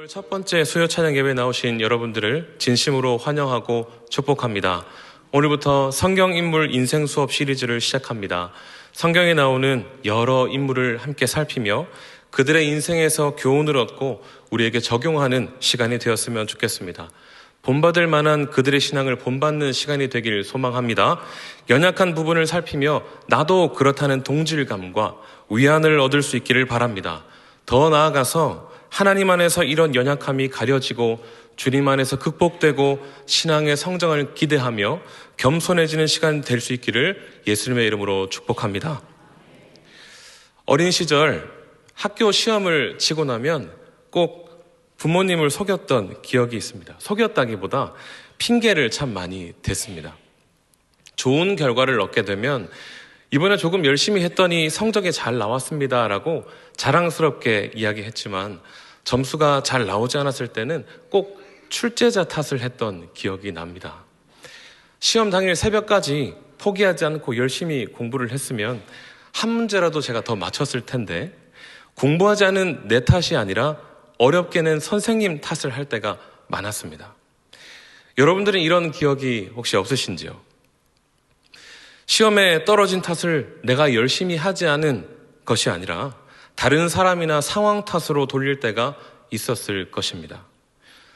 6월 첫 번째 수요 찬양 예배에 나오신 여러분들을 진심으로 환영하고 축복합니다. 오늘부터 성경 인물 인생 수업 시리즈를 시작합니다. 성경에 나오는 여러 인물을 함께 살피며 그들의 인생에서 교훈을 얻고 우리에게 적용하는 시간이 되었으면 좋겠습니다. 본받을 만한 그들의 신앙을 본받는 시간이 되길 소망합니다. 연약한 부분을 살피며 나도 그렇다는 동질감과 위안을 얻을 수 있기를 바랍니다. 더 나아가서 하나님 안에서 이런 연약함이 가려지고 주님 안에서 극복되고 신앙의 성장을 기대하며 겸손해지는 시간 될 수 있기를 예수님의 이름으로 축복합니다. 어린 시절 학교 시험을 치고 나면 꼭 부모님을 속였던 기억이 있습니다. 속였다기보다 핑계를 참 많이 댔습니다. 좋은 결과를 얻게 되면 이번에 조금 열심히 했더니 성적이 잘 나왔습니다라고 자랑스럽게 이야기했지만 점수가 잘 나오지 않았을 때는 꼭 출제자 탓을 했던 기억이 납니다. 시험 당일 새벽까지 포기하지 않고 열심히 공부를 했으면 한 문제라도 제가 더 맞췄을 텐데 공부하지 않은 내 탓이 아니라 어렵게 낸 선생님 탓을 할 때가 많았습니다. 여러분들은 이런 기억이 혹시 없으신지요? 시험에 떨어진 탓을 내가 열심히 하지 않은 것이 아니라 다른 사람이나 상황 탓으로 돌릴 때가 있었을 것입니다.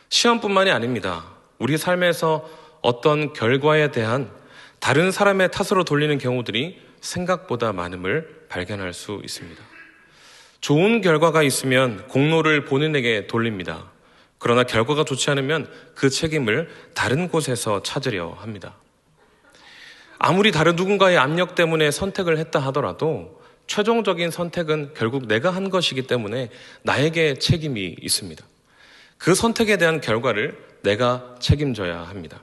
시험뿐만이 아닙니다. 우리 삶에서 어떤 결과에 대한 다른 사람의 탓으로 돌리는 경우들이 생각보다 많음을 발견할 수 있습니다. 좋은 결과가 있으면 공로를 본인에게 돌립니다. 그러나 결과가 좋지 않으면 그 책임을 다른 곳에서 찾으려 합니다. 아무리 다른 누군가의 압력 때문에 선택을 했다 하더라도 최종적인 선택은 결국 내가 한 것이기 때문에 나에게 책임이 있습니다. 그 선택에 대한 결과를 내가 책임져야 합니다.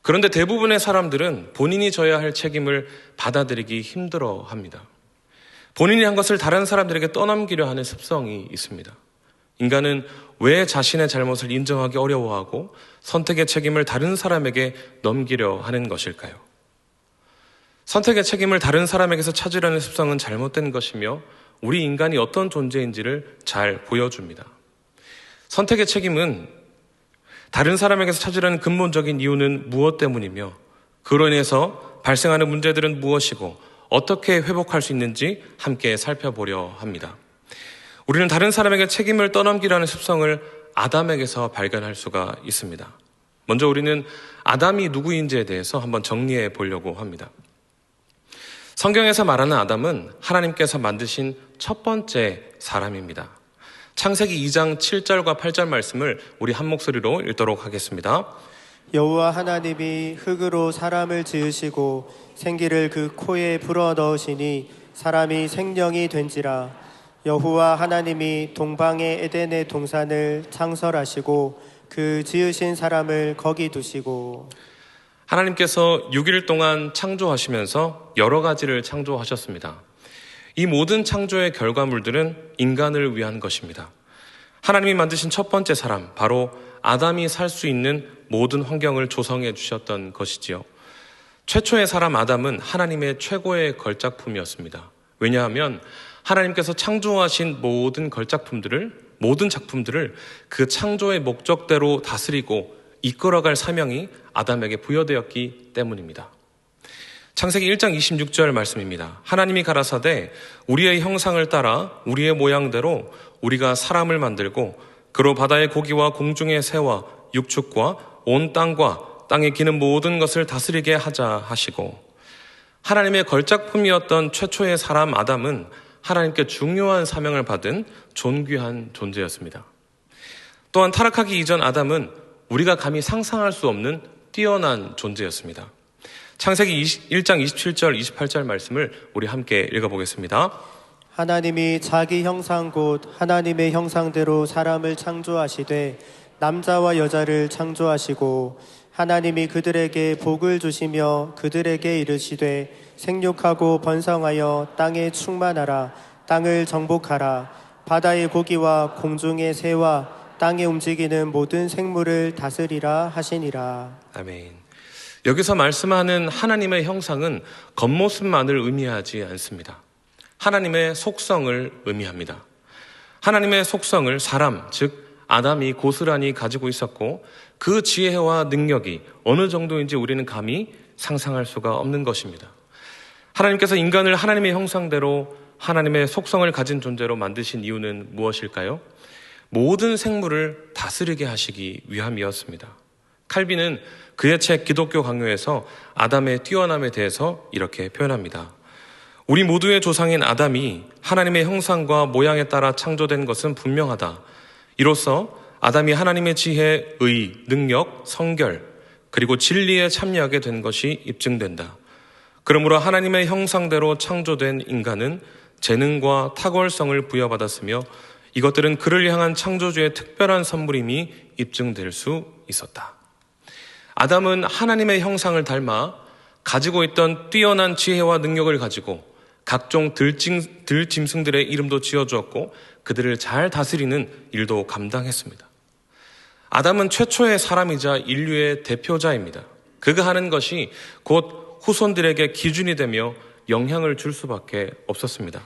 그런데 대부분의 사람들은 본인이 져야 할 책임을 받아들이기 힘들어합니다. 본인이 한 것을 다른 사람들에게 떠넘기려 하는 습성이 있습니다. 인간은 왜 자신의 잘못을 인정하기 어려워하고 선택의 책임을 다른 사람에게 넘기려 하는 것일까요? 선택의 책임을 다른 사람에게서 찾으려는 습성은 잘못된 것이며 우리 인간이 어떤 존재인지를 잘 보여줍니다. 선택의 책임은 다른 사람에게서 찾으려는 근본적인 이유는 무엇 때문이며 그로 인해서 발생하는 문제들은 무엇이고 어떻게 회복할 수 있는지 함께 살펴보려 합니다. 우리는 다른 사람에게 책임을 떠넘기려는 습성을 아담에게서 발견할 수가 있습니다. 먼저 우리는 아담이 누구인지에 대해서 한번 정리해 보려고 합니다. 성경에서 말하는 아담은 하나님께서 만드신 첫 번째 사람입니다. 창세기 2장 7절과 8절 말씀을 우리 한 목소리로 읽도록 하겠습니다. 여호와 하나님이 흙으로 사람을 지으시고 생기를 그 코에 불어넣으시니 사람이 생명이 된지라. 여호와 하나님이 동방의 에덴의 동산을 창설하시고 그 지으신 사람을 거기 두시고. 하나님께서 6일 동안 창조하시면서 여러 가지를 창조하셨습니다. 이 모든 창조의 결과물들은 인간을 위한 것입니다. 하나님이 만드신 첫 번째 사람, 바로 아담이 살 수 있는 모든 환경을 조성해 주셨던 것이지요. 최초의 사람 아담은 하나님의 최고의 걸작품이었습니다. 왜냐하면 하나님께서 창조하신 모든 작품들을 그 창조의 목적대로 다스리고 이끌어갈 사명이 아담에게 부여되었기 때문입니다. 창세기 1장 26절 말씀입니다. 하나님이 가라사대 우리의 형상을 따라 우리의 모양대로 우리가 사람을 만들고 그로 바다의 고기와 공중의 새와 육축과 온 땅과 땅에 기는 모든 것을 다스리게 하자 하시고. 하나님의 걸작품이었던 최초의 사람 아담은 하나님께 중요한 사명을 받은 존귀한 존재였습니다. 또한 타락하기 이전 아담은 우리가 감히 상상할 수 없는 뛰어난 존재였습니다. 창세기 1장 27절 28절 말씀을 우리 함께 읽어보겠습니다. 하나님이 자기 형상 곧 하나님의 형상대로 사람을 창조하시되 남자와 여자를 창조하시고 하나님이 그들에게 복을 주시며 그들에게 이르시되 생육하고 번성하여 땅에 충만하라. 땅을 정복하라. 바다의 고기와 공중의 새와 땅에 움직이는 모든 생물을 다스리라 하시니라. 아멘. 여기서 말씀하는 하나님의 형상은 겉모습만을 의미하지 않습니다. 하나님의 속성을 의미합니다. 하나님의 속성을 사람, 즉 아담이 고스란히 가지고 있었고 그 지혜와 능력이 어느 정도인지 우리는 감히 상상할 수가 없는 것입니다. 하나님께서 인간을 하나님의 형상대로 하나님의 속성을 가진 존재로 만드신 이유는 무엇일까요? 모든 생물을 다스리게 하시기 위함이었습니다. 칼빈은 그의 책 기독교 강요에서 아담의 뛰어남에 대해서 이렇게 표현합니다. 우리 모두의 조상인 아담이 하나님의 형상과 모양에 따라 창조된 것은 분명하다. 이로써 아담이 하나님의 지혜, 의, 능력, 성결, 그리고 진리에 참여하게 된 것이 입증된다. 그러므로 하나님의 형상대로 창조된 인간은 재능과 탁월성을 부여받았으며 이것들은 그를 향한 창조주의 특별한 선물임이 입증될 수 있었다. 아담은 하나님의 형상을 닮아 가지고 있던 뛰어난 지혜와 능력을 가지고 각종 들짐승들의 이름도 지어주었고 그들을 잘 다스리는 일도 감당했습니다. 아담은 최초의 사람이자 인류의 대표자입니다. 그가 하는 것이 곧 후손들에게 기준이 되며 영향을 줄 수밖에 없었습니다.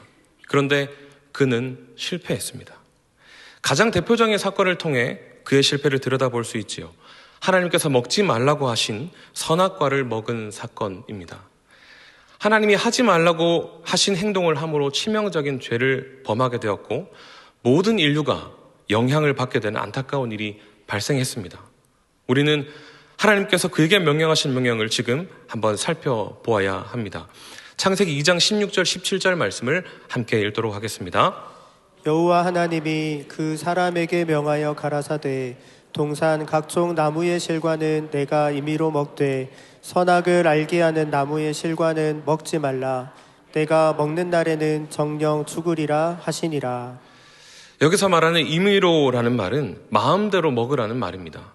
그런데 그는 실패했습니다. 가장 대표적인 사건을 통해 그의 실패를 들여다볼 수 있지요. 하나님께서 먹지 말라고 하신 선악과를 먹은 사건입니다. 하나님이 하지 말라고 하신 행동을 함으로 치명적인 죄를 범하게 되었고 모든 인류가 영향을 받게 되는 안타까운 일이 발생했습니다. 우리는 하나님께서 그에게 명령하신 명령을 지금 한번 살펴보아야 합니다. 창세기 2장 16절 17절 말씀을 함께 읽도록 하겠습니다. 여호와 하나님이 그 사람에게 명하여 가라사대 동산 각종 나무의 실과는 내가 임의로 먹되 선악을 알게 하는 나무의 실과는 먹지 말라. 내가 먹는 날에는 정령 죽으리라 하시니라. 여기서 말하는 임의로라는 말은 마음대로 먹으라는 말입니다.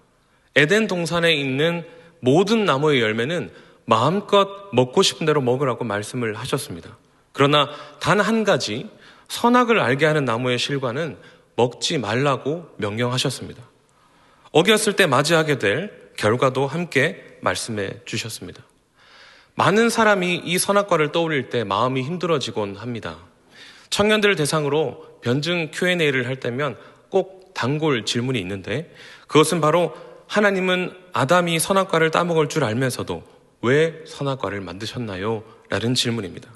에덴 동산에 있는 모든 나무의 열매는 마음껏 먹고 싶은 대로 먹으라고 말씀을 하셨습니다. 그러나 단 한 가지 선악을 알게 하는 나무의 실과는 먹지 말라고 명령하셨습니다. 어겼을 때 맞이하게 될 결과도 함께 말씀해 주셨습니다. 많은 사람이 이 선악과를 떠올릴 때 마음이 힘들어지곤 합니다. 청년들을 대상으로 변증 Q&A를 할 때면 꼭 단골 질문이 있는데 그것은 바로 하나님은 아담이 선악과를 따먹을 줄 알면서도 왜 선악과를 만드셨나요? 라는 질문입니다.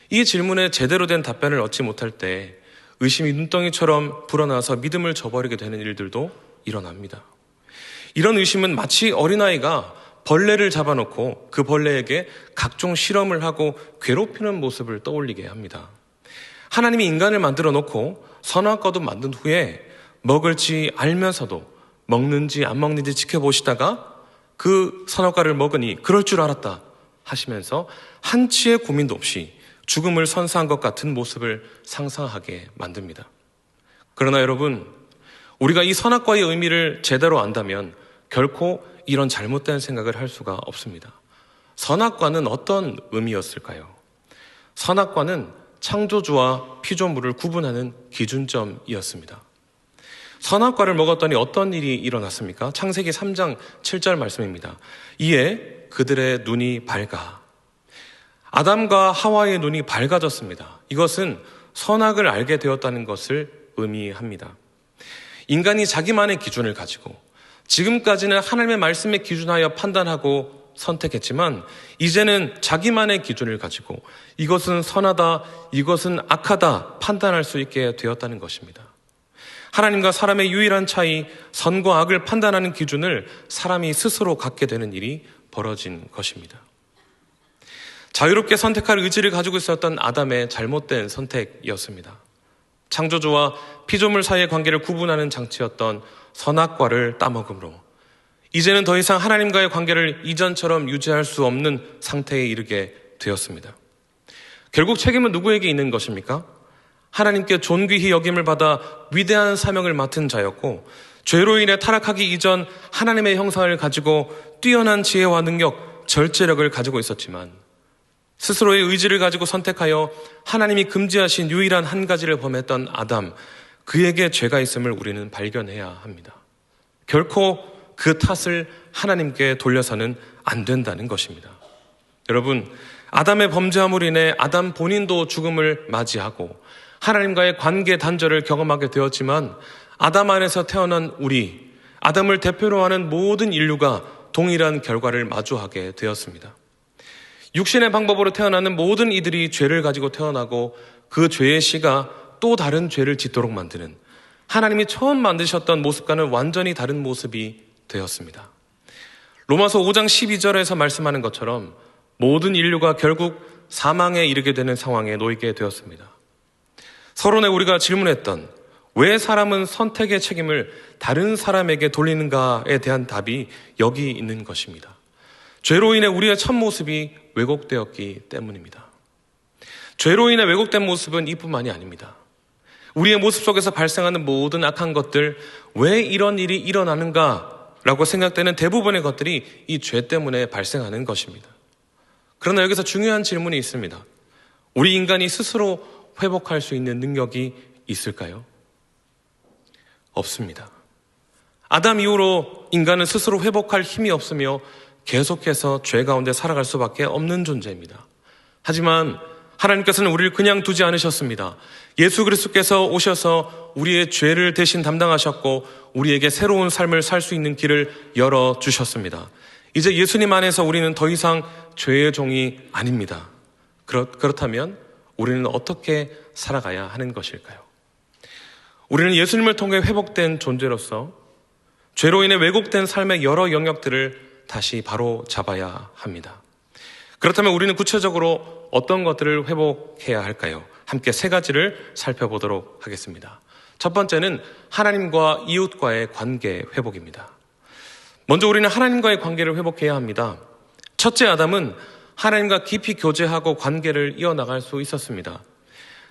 이 질문에 제대로 된 답변을 얻지 못할 때 의심이 눈덩이처럼 불어나서 믿음을 저버리게 되는 일들도 일어납니다. 이런 의심은 마치 어린아이가 벌레를 잡아놓고 그 벌레에게 각종 실험을 하고 괴롭히는 모습을 떠올리게 합니다. 하나님이 인간을 만들어 놓고 선악과도 만든 후에 먹을지 알면서도 먹는지 안 먹는지 지켜보시다가 그 선악과를 먹으니 그럴 줄 알았다 하시면서 한치의 고민도 없이 죽음을 선사한 것 같은 모습을 상상하게 만듭니다. 그러나 여러분, 우리가 이 선악과의 의미를 제대로 안다면 결코 이런 잘못된 생각을 할 수가 없습니다. 선악과는 어떤 의미였을까요? 선악과는 창조주와 피조물을 구분하는 기준점이었습니다. 선악과를 먹었더니 어떤 일이 일어났습니까? 창세기 3장 7절 말씀입니다. 이에 그들의 눈이 밝아. 아담과 하와의 눈이 밝아졌습니다. 이것은 선악을 알게 되었다는 것을 의미합니다. 인간이 자기만의 기준을 가지고 지금까지는 하나님의 말씀에 기준하여 판단하고 선택했지만 이제는 자기만의 기준을 가지고 이것은 선하다, 이것은 악하다 판단할 수 있게 되었다는 것입니다. 하나님과 사람의 유일한 차이, 선과 악을 판단하는 기준을 사람이 스스로 갖게 되는 일이 벌어진 것입니다. 자유롭게 선택할 의지를 가지고 있었던 아담의 잘못된 선택이었습니다. 창조주와 피조물 사이의 관계를 구분하는 장치였던 선악과를 따먹음으로 이제는 더 이상 하나님과의 관계를 이전처럼 유지할 수 없는 상태에 이르게 되었습니다. 결국 책임은 누구에게 있는 것입니까? 하나님께 존귀히 여김을 받아 위대한 사명을 맡은 자였고 죄로 인해 타락하기 이전 하나님의 형상을 가지고 뛰어난 지혜와 능력, 절제력을 가지고 있었지만 스스로의 의지를 가지고 선택하여 하나님이 금지하신 유일한 한 가지를 범했던 아담, 그에게 죄가 있음을 우리는 발견해야 합니다. 결코 그 탓을 하나님께 돌려서는 안 된다는 것입니다. 여러분, 아담의 범죄함으로 인해 아담 본인도 죽음을 맞이하고 하나님과의 관계 단절을 경험하게 되었지만 아담 안에서 태어난 우리, 아담을 대표로 하는 모든 인류가 동일한 결과를 마주하게 되었습니다. 육신의 방법으로 태어나는 모든 이들이 죄를 가지고 태어나고 그 죄의 씨가 또 다른 죄를 짓도록 만드는 하나님이 처음 만드셨던 모습과는 완전히 다른 모습이 되었습니다. 로마서 5장 12절에서 말씀하는 것처럼 모든 인류가 결국 사망에 이르게 되는 상황에 놓이게 되었습니다. 서론에 우리가 질문했던 왜 사람은 선택의 책임을 다른 사람에게 돌리는가에 대한 답이 여기 있는 것입니다. 죄로 인해 우리의 첫 모습이 왜곡되었기 때문입니다. 죄로 인해 왜곡된 모습은 이뿐만이 아닙니다. 우리의 모습 속에서 발생하는 모든 악한 것들, 왜 이런 일이 일어나는가라고 생각되는 대부분의 것들이 이 죄 때문에 발생하는 것입니다. 그러나 여기서 중요한 질문이 있습니다. 우리 인간이 스스로 회복할 수 있는 능력이 있을까요? 없습니다. 아담 이후로 인간은 스스로 회복할 힘이 없으며 계속해서 죄 가운데 살아갈 수밖에 없는 존재입니다. 하지만 하나님께서는 우리를 그냥 두지 않으셨습니다. 예수 그리스도께서 오셔서 우리의 죄를 대신 담당하셨고 우리에게 새로운 삶을 살 수 있는 길을 열어주셨습니다. 이제 예수님 안에서 우리는 더 이상 죄의 종이 아닙니다. 그렇다면 우리는 어떻게 살아가야 하는 것일까요? 우리는 예수님을 통해 회복된 존재로서 죄로 인해 왜곡된 삶의 여러 영역들을 다시 바로 잡아야 합니다. 그렇다면 우리는 구체적으로 어떤 것들을 회복해야 할까요? 함께 세 가지를 살펴보도록 하겠습니다. 첫 번째는 하나님과 이웃과의 관계 회복입니다. 먼저 우리는 하나님과의 관계를 회복해야 합니다. 첫째 아담은 하나님과 깊이 교제하고 관계를 이어나갈 수 있었습니다.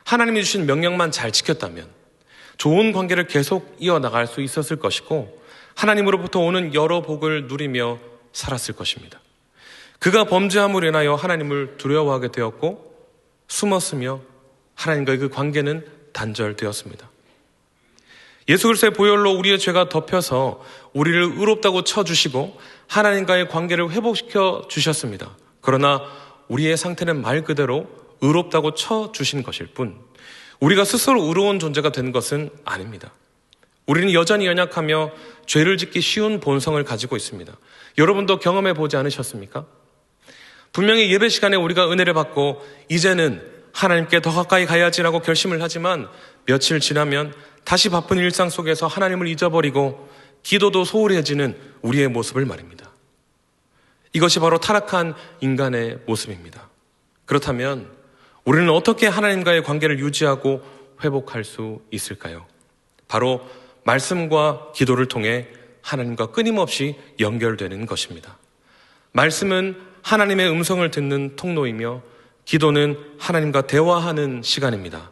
하나님이 주신 명령만 잘 지켰다면 좋은 관계를 계속 이어나갈 수 있었을 것이고 하나님으로부터 오는 여러 복을 누리며 살았을 것입니다. 그가 범죄함으로 인하여 하나님을 두려워하게 되었고 숨었으며 하나님과의 그 관계는 단절되었습니다. 예수 그리스도의 보혈로 우리의 죄가 덮여서 우리를 의롭다고 쳐주시고 하나님과의 관계를 회복시켜 주셨습니다. 그러나 우리의 상태는 말 그대로 의롭다고 쳐주신 것일 뿐 우리가 스스로 의로운 존재가 된 것은 아닙니다. 우리는 여전히 연약하며 죄를 짓기 쉬운 본성을 가지고 있습니다. 여러분도 경험해 보지 않으셨습니까? 분명히 예배 시간에 우리가 은혜를 받고 이제는 하나님께 더 가까이 가야지라고 결심을 하지만 며칠 지나면 다시 바쁜 일상 속에서 하나님을 잊어버리고 기도도 소홀해지는 우리의 모습을 말입니다. 이것이 바로 타락한 인간의 모습입니다. 그렇다면 우리는 어떻게 하나님과의 관계를 유지하고 회복할 수 있을까요? 바로 말씀과 기도를 통해 하나님과 끊임없이 연결되는 것입니다. 말씀은 하나님의 음성을 듣는 통로이며 기도는 하나님과 대화하는 시간입니다.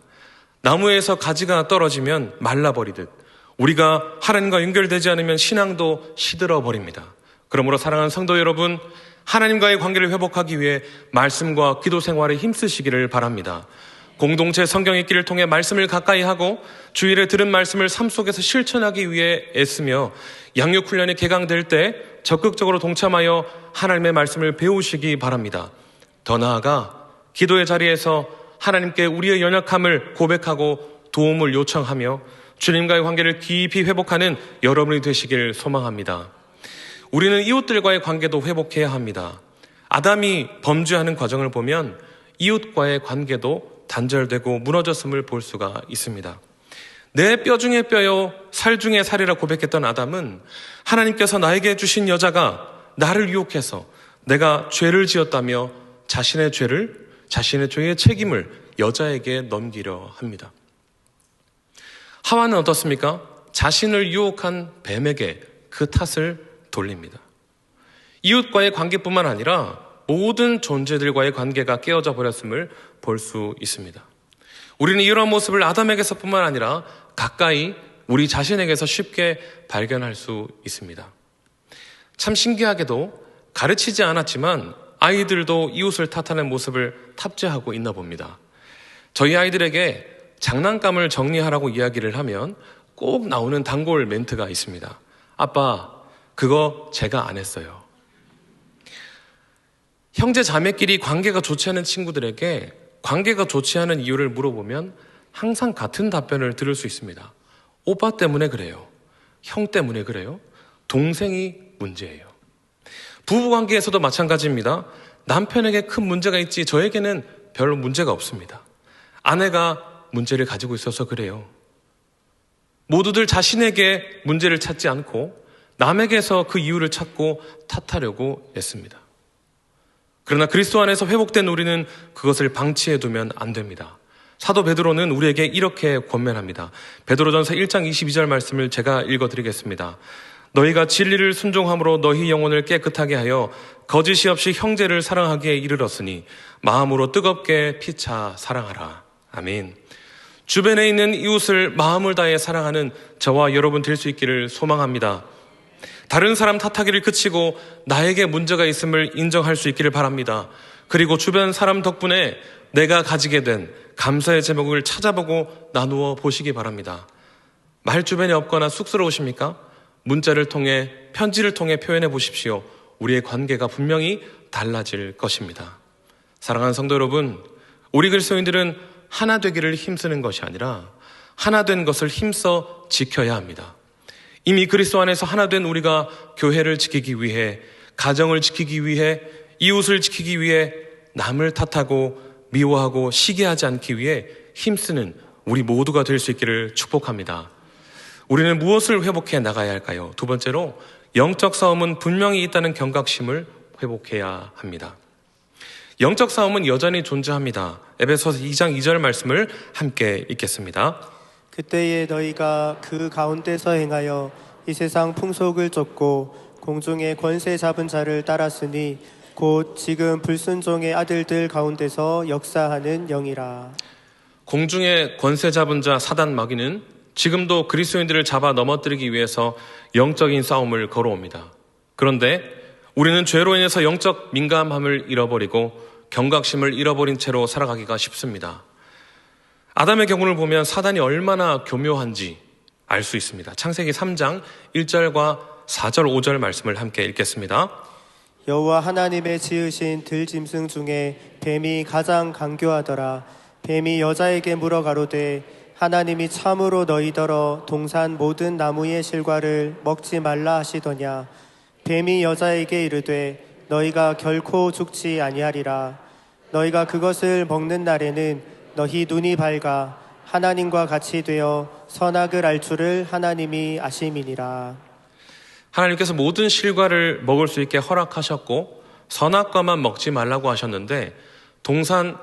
나무에서 가지가 떨어지면 말라버리듯 우리가 하나님과 연결되지 않으면 신앙도 시들어버립니다. 그러므로 사랑하는 성도 여러분, 하나님과의 관계를 회복하기 위해 말씀과 기도 생활에 힘쓰시기를 바랍니다. 공동체 성경 읽기를 통해 말씀을 가까이 하고 주일에 들은 말씀을 삶 속에서 실천하기 위해 애쓰며 양육훈련이 개강될 때 적극적으로 동참하여 하나님의 말씀을 배우시기 바랍니다. 더 나아가 기도의 자리에서 하나님께 우리의 연약함을 고백하고 도움을 요청하며 주님과의 관계를 깊이 회복하는 여러분이 되시길 소망합니다. 우리는 이웃들과의 관계도 회복해야 합니다. 아담이 범죄하는 과정을 보면 이웃과의 관계도 단절되고 무너졌음을 볼 수가 있습니다. 내 뼈 중에 뼈요 살 중에 살이라 고백했던 아담은 하나님께서 나에게 주신 여자가 나를 유혹해서 내가 죄를 지었다며 자신의 죄의 책임을 여자에게 넘기려 합니다. 하와는 어떻습니까? 자신을 유혹한 뱀에게 그 탓을 돌립니다. 이웃과의 관계뿐만 아니라 모든 존재들과의 관계가 깨어져 버렸음을 볼 수 있습니다. 우리는 이런 모습을 아담에게서뿐만 아니라 가까이 우리 자신에게서 쉽게 발견할 수 있습니다. 참 신기하게도 가르치지 않았지만 아이들도 이웃을 탓하는 모습을 탑재하고 있나 봅니다. 저희 아이들에게 장난감을 정리하라고 이야기를 하면 꼭 나오는 단골 멘트가 있습니다. 아빠, 그거 제가 안 했어요. 형제 자매끼리 관계가 좋지 않은 친구들에게 관계가 좋지 않은 이유를 물어보면 항상 같은 답변을 들을 수 있습니다. 오빠 때문에 그래요. 형 때문에 그래요. 동생이 문제예요. 부부관계에서도 마찬가지입니다. 남편에게 큰 문제가 있지 저에게는 별로 문제가 없습니다. 아내가 문제를 가지고 있어서 그래요. 모두들 자신에게 문제를 찾지 않고 남에게서 그 이유를 찾고 탓하려고 애씁니다. 그러나 그리스도 안에서 회복된 우리는 그것을 방치해 두면 안 됩니다. 사도 베드로는 우리에게 이렇게 권면합니다. 베드로전서 1장 22절 말씀을 제가 읽어드리겠습니다. 너희가 진리를 순종함으로 너희 영혼을 깨끗하게 하여 거짓이 없이 형제를 사랑하기에 이르렀으니 마음으로 뜨겁게 피차 사랑하라. 아멘. 주변에 있는 이웃을 마음을 다해 사랑하는 저와 여러분 될 수 있기를 소망합니다. 다른 사람 탓하기를 그치고 나에게 문제가 있음을 인정할 수 있기를 바랍니다. 그리고 주변 사람 덕분에 내가 가지게 된 감사의 제목을 찾아보고 나누어 보시기 바랍니다. 말 주변에 없거나 쑥스러우십니까? 문자를 통해 편지를 통해 표현해 보십시오. 우리의 관계가 분명히 달라질 것입니다. 사랑하는 성도 여러분, 우리 그리스도인들은 하나 되기를 힘쓰는 것이 아니라 하나 된 것을 힘써 지켜야 합니다. 이미 그리스도 안에서 하나 된 우리가 교회를 지키기 위해, 가정을 지키기 위해, 이웃을 지키기 위해 남을 탓하고 미워하고 시기하지 않기 위해 힘쓰는 우리 모두가 될 수 있기를 축복합니다. 우리는 무엇을 회복해 나가야 할까요? 두 번째로 영적 싸움은 분명히 있다는 경각심을 회복해야 합니다. 영적 싸움은 여전히 존재합니다. 에베소서 2장 2절 말씀을 함께 읽겠습니다. 그때에 너희가 그 가운데서 행하여 이 세상 풍속을 쫓고 공중의 권세 잡은 자를 따랐으니 곧 지금 불순종의 아들들 가운데서 역사하는 영이라. 공중의 권세 잡은 자 사단 마귀는 지금도 그리스도인들을 잡아 넘어뜨리기 위해서 영적인 싸움을 걸어옵니다. 그런데 우리는 죄로 인해서 영적 민감함을 잃어버리고 경각심을 잃어버린 채로 살아가기가 쉽습니다. 아담의 경우를 보면 사단이 얼마나 교묘한지 알 수 있습니다. 창세기 3장 1절과 4절 5절 말씀을 함께 읽겠습니다. 여호와 하나님의 지으신 들짐승 중에 뱀이 가장 간교하더라. 뱀이 여자에게 물어 가로되 하나님이 참으로 너희더러 동산 모든 나무의 실과를 먹지 말라 하시더냐. 뱀이 여자에게 이르되 너희가 결코 죽지 아니하리라. 너희가 그것을 먹는 날에는 너희 눈이 밝아 하나님과 같이 되어 선악을 알 줄을 하나님이 아심이니라. 하나님께서 모든 실과를 먹을 수 있게 허락하셨고 선악과만 먹지 말라고 하셨는데 동산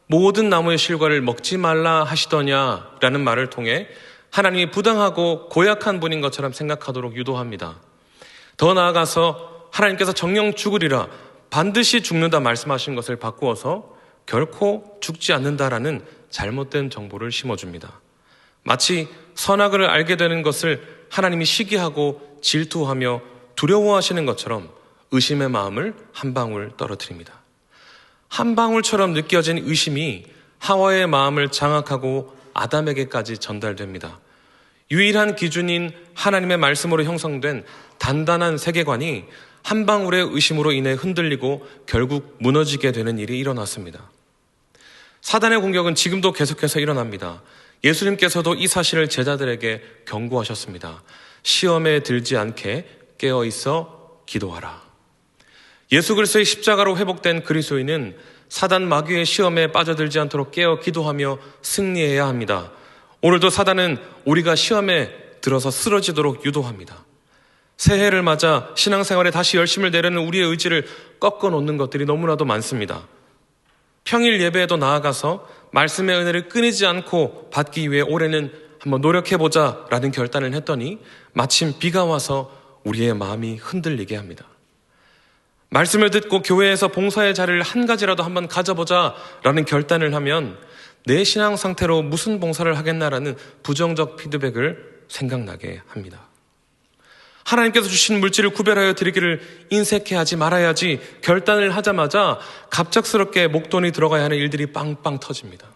모든 나무의 실과를 먹지 말라 하시더냐라는 말을 통해 하나님이 부당하고 고약한 분인 것처럼 생각하도록 유도합니다. 더 나아가서 하나님께서 정령 죽으리라, 반드시 죽는다 말씀하신 것을 바꾸어서 결코 죽지 않는다라는 잘못된 정보를 심어줍니다. 마치 선악을 알게 되는 것을 하나님이 시기하고 질투하며 두려워하시는 것처럼 의심의 마음을 한 방울 떨어뜨립니다. 한 방울처럼 느껴진 의심이 하와의 마음을 장악하고 아담에게까지 전달됩니다. 유일한 기준인 하나님의 말씀으로 형성된 단단한 세계관이 한 방울의 의심으로 인해 흔들리고 결국 무너지게 되는 일이 일어났습니다. 사단의 공격은 지금도 계속해서 일어납니다. 예수님께서도 이 사실을 제자들에게 경고하셨습니다. 시험에 들지 않게 깨어 있어 기도하라. 예수 그리스도의 십자가로 회복된 그리스도인은 사단 마귀의 시험에 빠져들지 않도록 깨어 기도하며 승리해야 합니다. 오늘도 사단은 우리가 시험에 들어서 쓰러지도록 유도합니다. 새해를 맞아 신앙생활에 다시 열심을 내려는 우리의 의지를 꺾어 놓는 것들이 너무나도 많습니다. 평일 예배에도 나아가서 말씀의 은혜를 끊이지 않고 받기 위해 올해는 한번 노력해보자 라는 결단을 했더니 마침 비가 와서 우리의 마음이 흔들리게 합니다. 말씀을 듣고 교회에서 봉사의 자리를 한 가지라도 한번 가져보자 라는 결단을 하면 내 신앙 상태로 무슨 봉사를 하겠나라는 부정적 피드백을 생각나게 합니다. 하나님께서 주신 물질을 구별하여 드리기를 인색해하지 말아야지 결단을 하자마자 갑작스럽게 목돈이 들어가야 하는 일들이 빵빵 터집니다.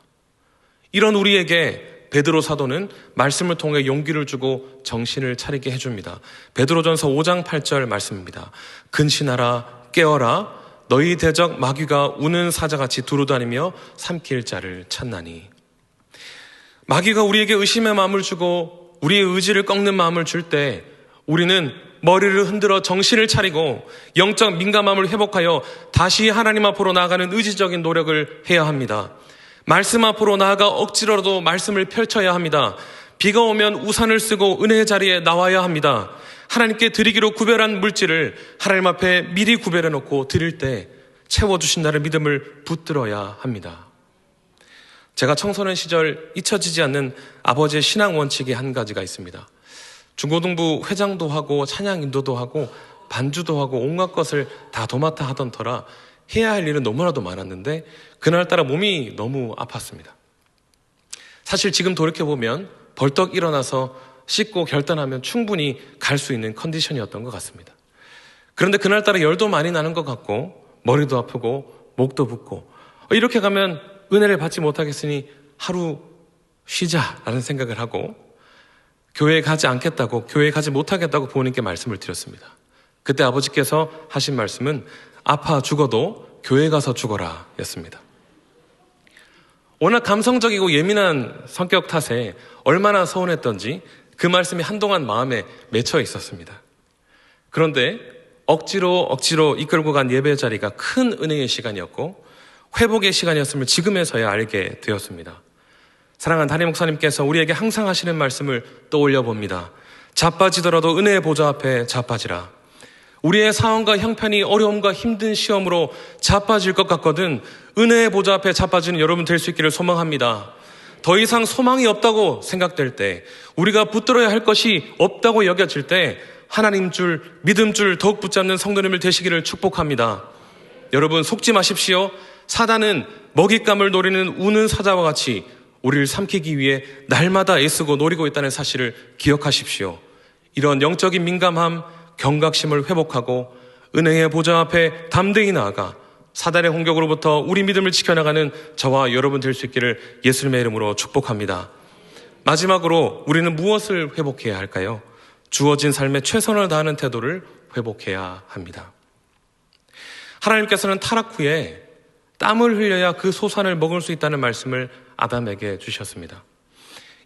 이런 우리에게 베드로 사도는 말씀을 통해 용기를 주고 정신을 차리게 해줍니다. 베드로전서 5장 8절 말씀입니다. 근신하라, 깨어라, 너희 대적 마귀가 우는 사자같이 두루다니며 삼킬 자를 찾나니. 마귀가 우리에게 의심의 마음을 주고 우리의 의지를 꺾는 마음을 줄 때 우리는 머리를 흔들어 정신을 차리고 영적 민감함을 회복하여 다시 하나님 앞으로 나아가는 의지적인 노력을 해야 합니다. 말씀 앞으로 나아가 억지로라도 말씀을 펼쳐야 합니다. 비가 오면 우산을 쓰고 은혜의 자리에 나와야 합니다. 하나님께 드리기로 구별한 물질을 하나님 앞에 미리 구별해 놓고 드릴 때 채워주신다는 믿음을 붙들어야 합니다. 제가 청소년 시절 잊혀지지 않는 아버지의 신앙 원칙이 한 가지가 있습니다. 중고등부 회장도 하고 찬양 인도도 하고 반주도 하고 온갖 것을 다 도맡아 하던 터라 해야 할 일은 너무나도 많았는데 그날따라 몸이 너무 아팠습니다. 사실 지금 돌이켜보면 벌떡 일어나서 씻고 결단하면 충분히 갈 수 있는 컨디션이었던 것 같습니다. 그런데 그날따라 열도 많이 나는 것 같고 머리도 아프고 목도 붓고 이렇게 가면 은혜를 받지 못하겠으니 하루 쉬자라는 생각을 하고 교회에 가지 않겠다고, 교회에 가지 못하겠다고 부모님께 말씀을 드렸습니다. 그때 아버지께서 하신 말씀은 아파 죽어도 교회 가서 죽어라 였습니다. 워낙 감성적이고 예민한 성격 탓에 얼마나 서운했던지 그 말씀이 한동안 마음에 맺혀 있었습니다. 그런데 억지로 이끌고 간 예배 자리가 큰 은혜의 시간이었고 회복의 시간이었음을 지금에서야 알게 되었습니다. 사랑하는 담임 목사님께서 우리에게 항상 하시는 말씀을 떠올려 봅니다. 자빠지더라도 은혜의 보좌 앞에 자빠지라. 우리의 상황과 형편이 어려움과 힘든 시험으로 자빠질 것 같거든 은혜의 보좌 앞에 자빠지는 여러분 될 수 있기를 소망합니다. 더 이상 소망이 없다고 생각될 때, 우리가 붙들어야 할 것이 없다고 여겨질 때 하나님 줄, 믿음 줄 더욱 붙잡는 성도님을 되시기를 축복합니다. 여러분 속지 마십시오. 사단은 먹잇감을 노리는 우는 사자와 같이 우리를 삼키기 위해 날마다 애쓰고 노리고 있다는 사실을 기억하십시오. 이런 영적인 민감함, 경각심을 회복하고 은혜의 보좌 앞에 담대히 나아가 사단의 공격으로부터 우리 믿음을 지켜나가는 저와 여러분 될 수 있기를 예수님의 이름으로 축복합니다. 마지막으로 우리는 무엇을 회복해야 할까요? 주어진 삶에 최선을 다하는 태도를 회복해야 합니다. 하나님께서는 타락 후에 땀을 흘려야 그 소산을 먹을 수 있다는 말씀을 아담에게 주셨습니다.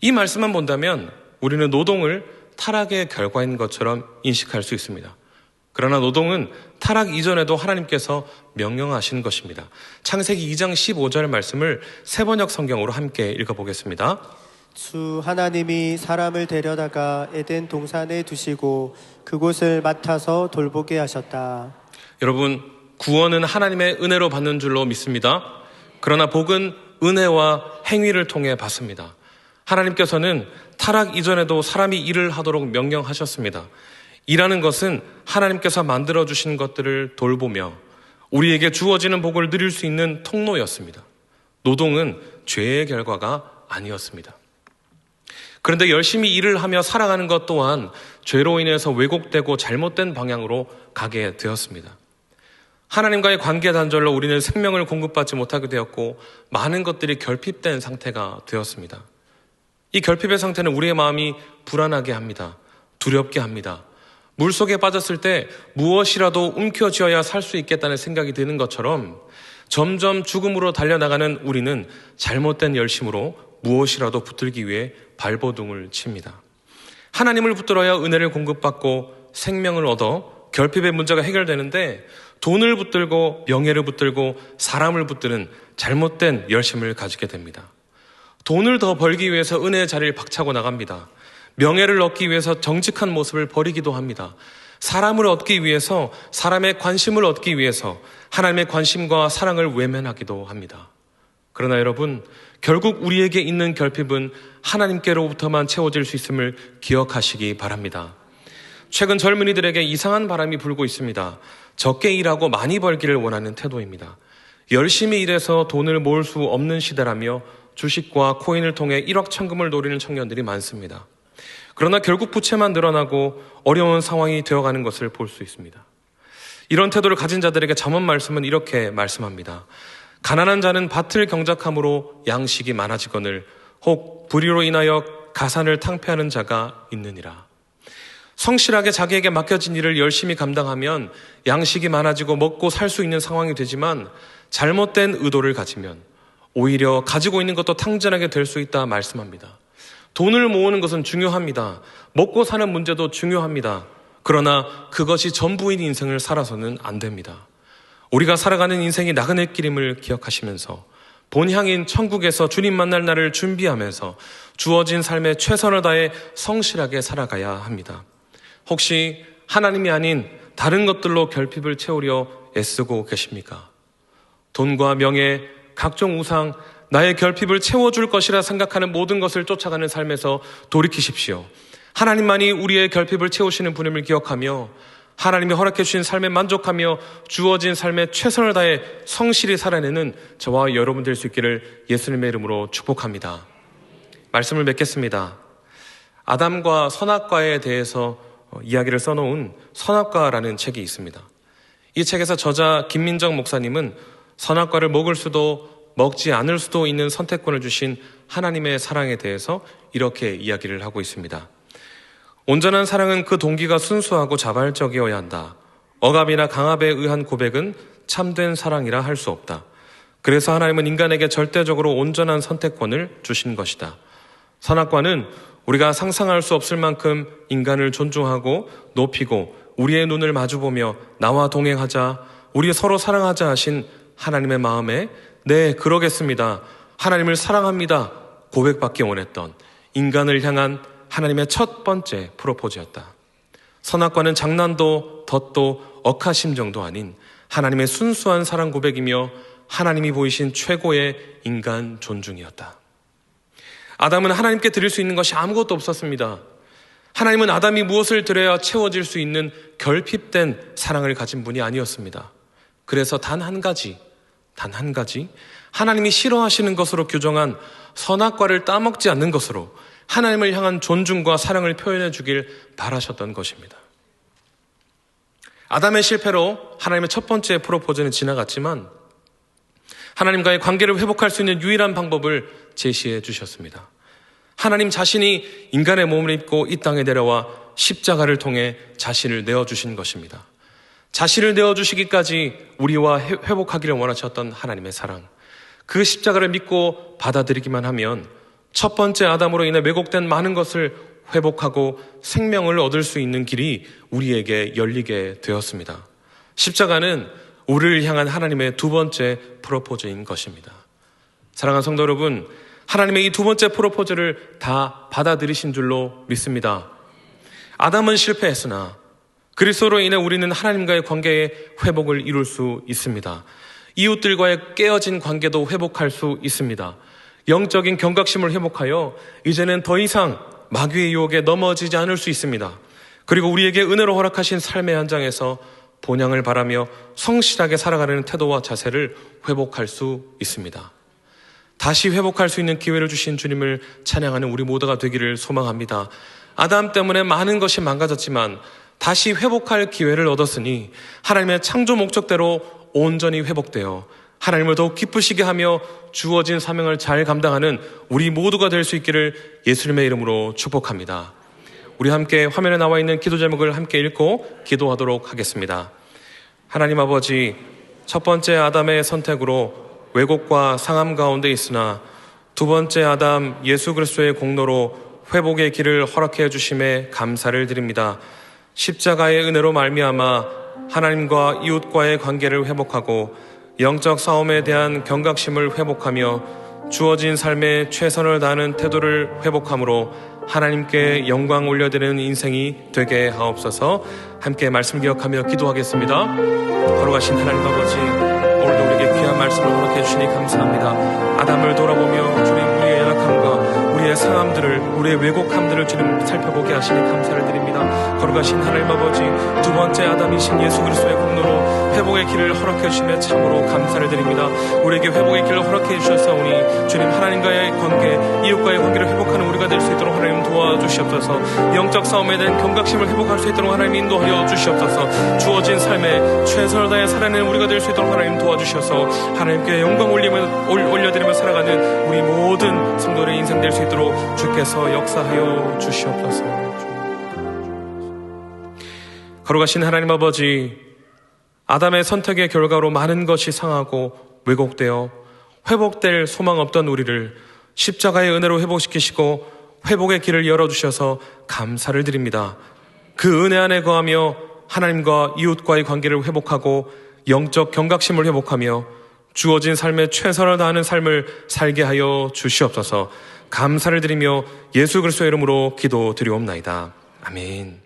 이 말씀만 본다면 우리는 노동을 타락의 결과인 것처럼 인식할 수 있습니다. 그러나 노동은 타락 이전에도 하나님께서 명령하신 것입니다. 창세기 2장 15절 말씀을 세번역 성경으로 함께 읽어보겠습니다. 주 하나님이 사람을 데려다가 에덴 동산에 두시고 그곳을 맡아서 돌보게 하셨다. 여러분, 구원은 하나님의 은혜로 받는 줄로 믿습니다. 그러나 복은 은혜와 행위를 통해 받습니다. 하나님께서는 타락 이전에도 사람이 일을 하도록 명령하셨습니다. 일하는 것은 하나님께서 만들어주신 것들을 돌보며 우리에게 주어지는 복을 누릴 수 있는 통로였습니다. 노동은 죄의 결과가 아니었습니다. 그런데 열심히 일을 하며 살아가는 것 또한 죄로 인해서 왜곡되고 잘못된 방향으로 가게 되었습니다. 하나님과의 관계 단절로 우리는 생명을 공급받지 못하게 되었고 많은 것들이 결핍된 상태가 되었습니다. 이 결핍의 상태는 우리의 마음이 불안하게 합니다. 두렵게 합니다. 물속에 빠졌을 때 무엇이라도 움켜쥐어야 살 수 있겠다는 생각이 드는 것처럼 점점 죽음으로 달려나가는 우리는 잘못된 열심으로 무엇이라도 붙들기 위해 발버둥을 칩니다. 하나님을 붙들어야 은혜를 공급받고 생명을 얻어 결핍의 문제가 해결되는데 돈을 붙들고 명예를 붙들고 사람을 붙드는 잘못된 열심을 가지게 됩니다. 돈을 더 벌기 위해서 은혜의 자리를 박차고 나갑니다. 명예를 얻기 위해서 정직한 모습을 버리기도 합니다. 사람을 얻기 위해서, 사람의 관심을 얻기 위해서 하나님의 관심과 사랑을 외면하기도 합니다. 그러나 여러분, 결국 우리에게 있는 결핍은 하나님께로부터만 채워질 수 있음을 기억하시기 바랍니다. 최근 젊은이들에게 이상한 바람이 불고 있습니다. 적게 일하고 많이 벌기를 원하는 태도입니다. 열심히 일해서 돈을 모을 수 없는 시대라며 주식과 코인을 통해 일확천금을 노리는 청년들이 많습니다. 그러나 결국 부채만 늘어나고 어려운 상황이 되어가는 것을 볼 수 있습니다. 이런 태도를 가진 자들에게 잠언 말씀은 이렇게 말씀합니다. 가난한 자는 밭을 경작함으로 양식이 많아지거늘 혹 불의로 인하여 가산을 탕폐하는 자가 있느니라. 성실하게 자기에게 맡겨진 일을 열심히 감당하면 양식이 많아지고 먹고 살 수 있는 상황이 되지만 잘못된 의도를 가지면 오히려 가지고 있는 것도 탕진하게 될 수 있다 말씀합니다. 돈을 모으는 것은 중요합니다. 먹고 사는 문제도 중요합니다. 그러나 그것이 전부인 인생을 살아서는 안 됩니다. 우리가 살아가는 인생이 나그네 길임을 기억하시면서 본향인 천국에서 주님 만날 날을 준비하면서 주어진 삶에 최선을 다해 성실하게 살아가야 합니다. 혹시 하나님이 아닌 다른 것들로 결핍을 채우려 애쓰고 계십니까? 돈과 명예, 각종 우상, 나의 결핍을 채워줄 것이라 생각하는 모든 것을 쫓아가는 삶에서 돌이키십시오. 하나님만이 우리의 결핍을 채우시는 분임을 기억하며 하나님이 허락해 주신 삶에 만족하며 주어진 삶에 최선을 다해 성실히 살아내는 저와 여러분 될 수 있기를 예수님의 이름으로 축복합니다. 말씀을 맺겠습니다. 아담과 선악과에 대해서 이야기를 써놓은 선악과라는 책이 있습니다. 이 책에서 저자 김민정 목사님은 선악과를 먹을 수도 먹지 않을 수도 있는 선택권을 주신 하나님의 사랑에 대해서 이렇게 이야기를 하고 있습니다. 온전한 사랑은 그 동기가 순수하고 자발적이어야 한다. 억압이나 강압에 의한 고백은 참된 사랑이라 할 수 없다. 그래서 하나님은 인간에게 절대적으로 온전한 선택권을 주신 것이다. 선악과는 우리가 상상할 수 없을 만큼 인간을 존중하고 높이고 우리의 눈을 마주보며 나와 동행하자, 우리 서로 사랑하자 하신 하나님의 마음에 네, 그러겠습니다. 하나님을 사랑합니다. 고백받기 원했던 인간을 향한 하나님의 첫 번째 프로포즈였다. 선악과는 장난도 덧도 억하심정도 아닌 하나님의 순수한 사랑 고백이며 하나님이 보이신 최고의 인간 존중이었다. 아담은 하나님께 드릴 수 있는 것이 아무것도 없었습니다. 하나님은 아담이 무엇을 드려야 채워질 수 있는 결핍된 사랑을 가진 분이 아니었습니다. 그래서 단 한 가지 하나님이 싫어하시는 것으로 규정한 선악과를 따먹지 않는 것으로 하나님을 향한 존중과 사랑을 표현해 주길 바라셨던 것입니다. 아담의 실패로 하나님의 첫 번째 프로포즈는 지나갔지만 하나님과의 관계를 회복할 수 있는 유일한 방법을 제시해 주셨습니다. 하나님 자신이 인간의 몸을 입고 이 땅에 내려와 십자가를 통해 자신을 내어주신 것입니다. 자신을 내어주시기까지 우리와 회복하기를 원하셨던 하나님의 사랑, 그 십자가를 믿고 받아들이기만 하면 첫 번째 아담으로 인해 왜곡된 많은 것을 회복하고 생명을 얻을 수 있는 길이 우리에게 열리게 되었습니다. 십자가는 우리를 향한 하나님의 두 번째 프로포즈인 것입니다. 사랑하는 성도 여러분, 하나님의 이 두 번째 프로포즈를 다 받아들이신 줄로 믿습니다. 아담은 실패했으나 그리스도로 인해 우리는 하나님과의 관계의 회복을 이룰 수 있습니다. 이웃들과의 깨어진 관계도 회복할 수 있습니다. 영적인 경각심을 회복하여 이제는 더 이상 마귀의 유혹에 넘어지지 않을 수 있습니다. 그리고 우리에게 은혜로 허락하신 삶의 현장에서 본향을 바라며 성실하게 살아가는 태도와 자세를 회복할 수 있습니다. 다시 회복할 수 있는 기회를 주신 주님을 찬양하는 우리 모두가 되기를 소망합니다. 아담 때문에 많은 것이 망가졌지만 다시 회복할 기회를 얻었으니 하나님의 창조 목적대로 온전히 회복되어 하나님을 더욱 기쁘시게 하며 주어진 사명을 잘 감당하는 우리 모두가 될 수 있기를 예수님의 이름으로 축복합니다. 우리 함께 화면에 나와 있는 기도 제목을 함께 읽고 기도하도록 하겠습니다. 하나님 아버지, 첫 번째 아담의 선택으로 왜곡과 상함 가운데 있으나 두 번째 아담 예수 그리스도의 공로로 회복의 길을 허락해 주심에 감사를 드립니다. 십자가의 은혜로 말미암아 하나님과 이웃과의 관계를 회복하고 영적 싸움에 대한 경각심을 회복하며 주어진 삶에 최선을 다하는 태도를 회복함으로 하나님께 영광 올려드리는 인생이 되게 하옵소서. 함께 말씀 기억하며 기도하겠습니다. 걸어가신 하나님 아버지, 오늘도 우리에게 귀한 말씀을 허락해 주시니 감사합니다. 아담을 돌아보며 주님 우리의 연약함과 우리의 상함들을, 우리의 왜곡함들을 주님 살펴보게 하시니 감사를 드립니다. 걸어가신 하나님 아버지, 두 번째 아담이신 예수 그리스도의 공로로 회복의 길을 허락해 주시며 참으로 감사를 드립니다. 우리에게 회복의 길을 허락해 주셨사오니 주님 하나님과의 관계, 이웃과의 관계를 회복하는 우리가 될 수 있도록 하나님 도와주시옵소서. 영적 싸움에 대한 경각심을 회복할 수 있도록 하나님 인도하여 주시옵소서. 주어진 삶에 최선을 다해 살아내는 우리가 될 수 있도록 하나님 도와주셔서 하나님께 영광 올려드리며 살아가는 우리 모든 성도의 인생 될 수 있도록 주께서 역사하여 주시옵소서. 걸어가신 하나님 아버지, 아담의 선택의 결과로 많은 것이 상하고 왜곡되어 회복될 소망 없던 우리를 십자가의 은혜로 회복시키시고 회복의 길을 열어주셔서 감사를 드립니다. 그 은혜 안에 거하며 하나님과 이웃과의 관계를 회복하고 영적 경각심을 회복하며 주어진 삶에 최선을 다하는 삶을 살게 하여 주시옵소서. 감사를 드리며 예수 그리스도의 이름으로 기도드리옵나이다. 아멘.